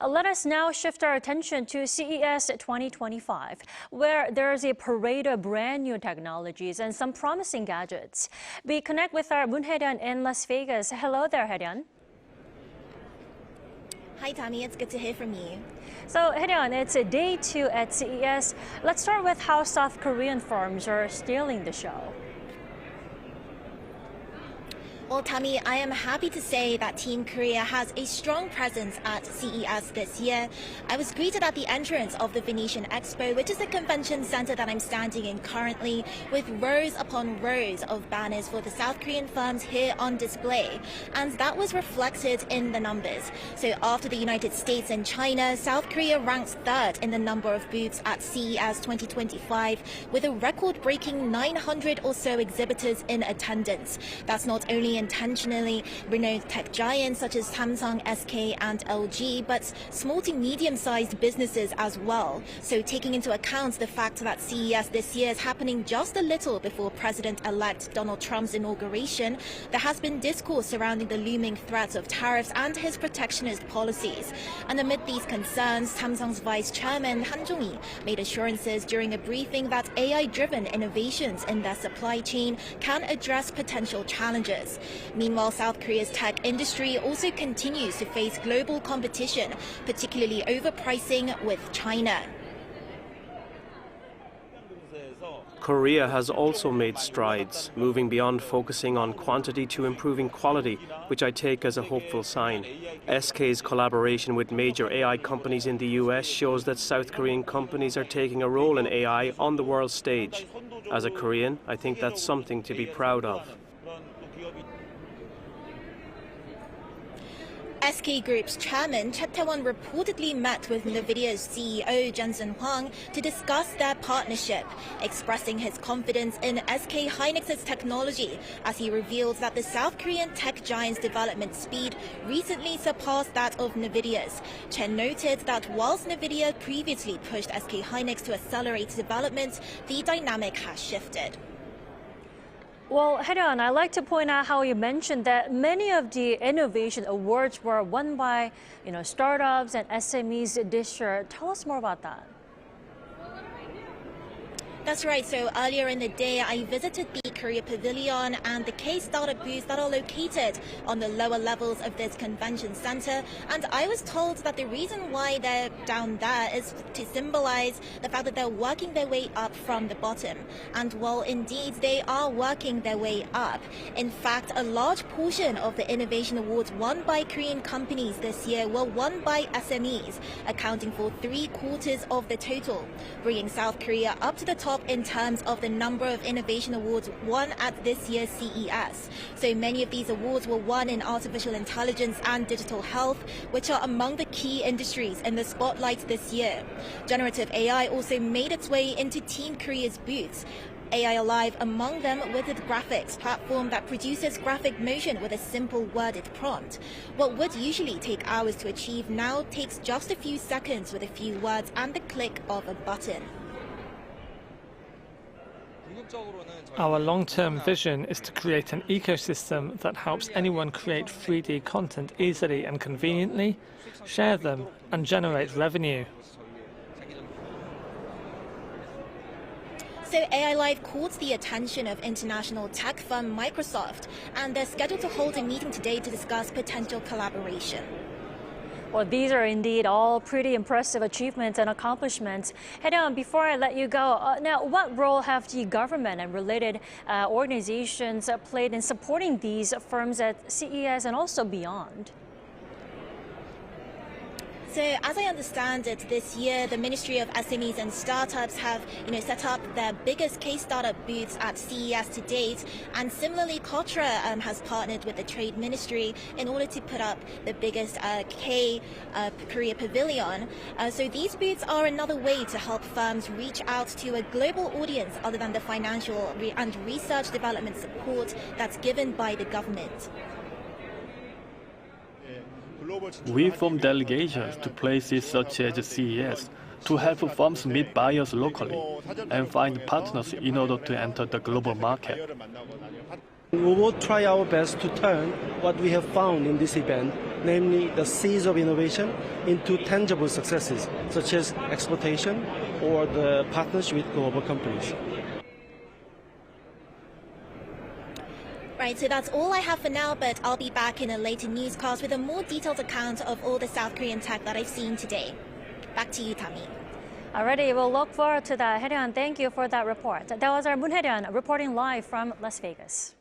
Let us now shift our attention to CES 2025, where there's a parade of brand new technologies and some promising gadgets. We connect with our Hye-ryeon in Las Vegas. Hello there, Hye-ryeon. Hi, Dami. It's good to hear from you. So, Hye-ryeon, it's a day 2 at CES. Let's start with how South Korean firms are stealing the show. Well, Dami, I am happy to say that Team Korea has a strong presence at CES this year. I was greeted at the entrance of the Venetian Expo, which is the convention center that I'm standing in currently, with rows upon rows of banners for the South Korean firms here on display. And that was reflected in the numbers. So after the United States and China, South Korea ranks third in the number of booths at CES 2025, with a record-breaking 900 or so exhibitors in attendance. That's not only intentionally renowned tech giants such as Samsung, SK and LG, but small to medium-sized businesses as well. So taking into account the fact that CES this year is happening just a little before President-elect Donald Trump's inauguration, there has been discourse surrounding the looming threats of tariffs and his protectionist policies. And amid these concerns, Samsung's vice chairman Han Jong-hee made assurances during a briefing that AI-driven innovations in their supply chain can address potential challenges. Meanwhile, South Korea's tech industry also continues to face global competition, particularly overpricing with China. Korea has also made strides, moving beyond focusing on quantity to improving quality, which I take as a hopeful sign. SK's collaboration with major AI companies in the US shows that South Korean companies are taking a role in AI on the world stage. As a Korean, I think that's something to be proud of. SK Group's chairman, Choi Tae-won, reportedly met with NVIDIA's CEO, Jensen Huang, to discuss their partnership, expressing his confidence in SK Hynix's technology as he revealed that the South Korean tech giant's development speed recently surpassed that of NVIDIA's. Chen noted that whilst NVIDIA previously pushed SK Hynix to accelerate development, the dynamic has shifted. Well, Hye-ryeon, I'd like to point out how you mentioned that many of the innovation awards were won by, startups and SMEs this year. Tell us more about that. That's right. So earlier in the day, I visited the Korea Pavilion and the K-startup booths that are located on the lower levels of this convention center. And I was told that the reason why they're down there is to symbolize the fact that they're working their way up from the bottom. And while indeed they are working their way up, in fact, a large portion of the innovation awards won by Korean companies this year were won by SMEs, accounting for 3/4 of the total, bringing South Korea up to the top in terms of the number of innovation awards won at this year's CES. So many of these awards were won in artificial intelligence and digital health, which are among the key industries in the spotlight this year. Generative AI also made its way into Team Korea's booths. AI Alive among them with a graphics platform that produces graphic motion with a simple worded prompt. What would usually take hours to achieve now takes just a few seconds with a few words and the click of a button. Our long-term vision is to create an ecosystem that helps anyone create 3D content easily and conveniently, share them, and generate revenue. So AI Live caught the attention of international tech firm Microsoft, and they're scheduled to hold a meeting today to discuss potential collaboration. Well, these are indeed all pretty impressive achievements and accomplishments. Hye-ryeon, before I let you go, now what role have the government and related organizations played in supporting these firms at CES and also beyond? So as I understand it, this year, the Ministry of SMEs and Startups have set up their biggest K-startup booths at CES to date. And similarly, Kotra has partnered with the Trade Ministry in order to put up the biggest Korea Pavilion. So these booths are another way to help firms reach out to a global audience other than the financial and research development support that's given by the government. We form delegations to places such as CES to help firms meet buyers locally and find partners in order to enter the global market. We will try our best to turn what we have found in this event namely the seeds of innovation, into tangible successes, such as exploitation or the partnership with global companies. Right, so that's all I have for now, but I'll be back in a later newscast with a more detailed account of all the South Korean tech that I've seen today. Back to you, Dami. Alrighty, we'll look forward to that. Hye-ryeon, thank you for that report. That was our Moon Hye-ryeon reporting live from Las Vegas.